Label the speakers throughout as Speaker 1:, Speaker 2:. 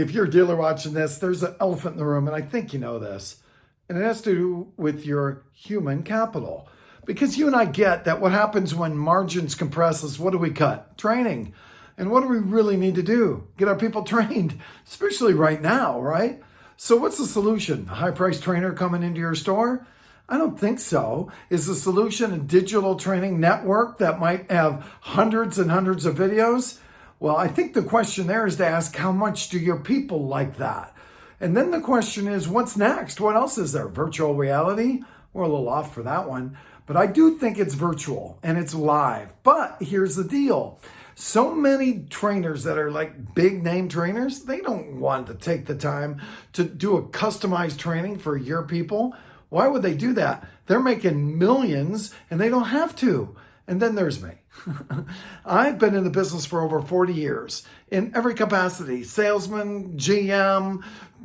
Speaker 1: If you're a dealer watching this, there's an elephant in the room, and I think you know this. And it has to do with your human capital. Because you and I get that what happens when margins compress is what do we cut? Training. And what do we really need to do? Get our people trained, especially right now, right? So what's the solution? A high-priced trainer coming into your store? I don't think so. Is the solution a digital training network that might have hundreds and hundreds of videos? Well, I think the question there is to ask, how much do your people like that? And then the question is, what's next? What else is there? Virtual reality? We're a little off for that one. But I do think it's virtual and it's live. But here's the deal. So many trainers that are like big name trainers, they don't want to take the time to do a customized training for your people. Why would they do that? They're making millions and they don't have to. And then there's me. I've been in the business for over 40 years in every capacity, salesman, GM,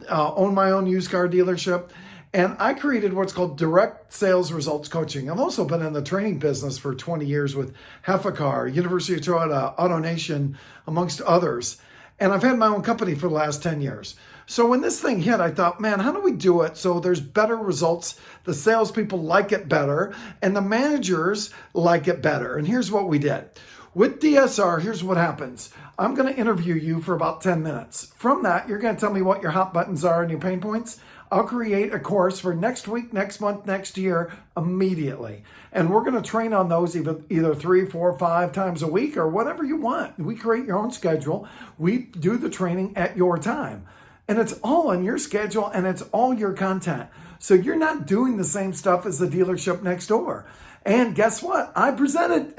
Speaker 1: own my own used car dealership. And I created what's called direct sales results coaching. I've also been in the training business for 20 years with Heffacar, University of Toyota, AutoNation, amongst others. And I've had my own company for the last 10 years. So when this thing hit, I thought, man, how do we do it so there's better results, the salespeople like it better, and the managers like it better? And here's what we did. With DSR, here's what happens. I'm going to interview you for about 10 minutes. From that, you're going to tell me what your hot buttons are and your pain points. I'll create a course for next week, next month, next year, immediately. And we're going to train on those either 3, 4, 5 times a week or whatever you want. We create your own schedule. We do the training at your time. And it's all on your schedule and it's all your content. So you're not doing the same stuff as the dealership next door. And guess what? I presented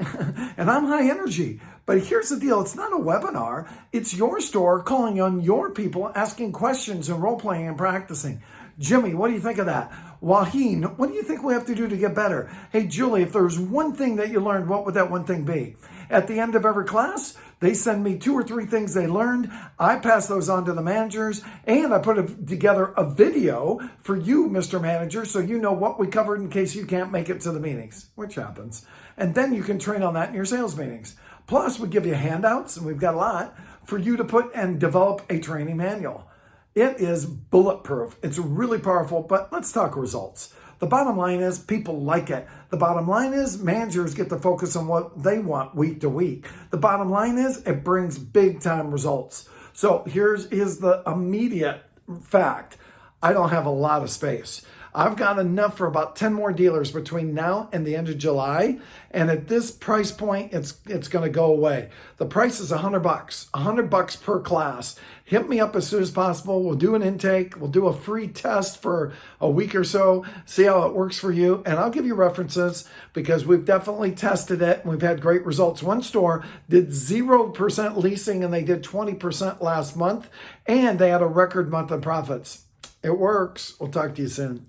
Speaker 1: and I'm high energy. But here's the deal. It's not a webinar. It's your store calling on your people, asking questions and role playing and practicing. Jimmy, what do you think of that? Waheen, what do you think we have to do to get better? Hey, Julie, if there's one thing that you learned, what would that one thing be? At the end of every class, they send me 2 or 3 things they learned. I pass those on to the managers, and I put together a video for you, Mr. Manager, so you know what we covered in case you can't make it to the meetings, which happens. And then you can train on that in your sales meetings. Plus, we give you handouts, and we've got a lot, for you to put and develop a training manual. It is bulletproof. It's really powerful, but let's talk results. The bottom line is people like it. The bottom line is managers get to focus on what they want week to week. The bottom line is it brings big time results. So here's the immediate fact. I don't have a lot of space. I've got enough for about 10 more dealers between now and the end of July. And at this price point, it's going to go away. The price is $100, $100 per class. Hit me up as soon as possible. We'll do an intake. We'll do a free test for a week or so, see how it works for you. And I'll give you references because we've definitely tested it and we've had great results. One store did 0% leasing and they did 20% last month and they had a record month in profits. It works. We'll talk to you soon.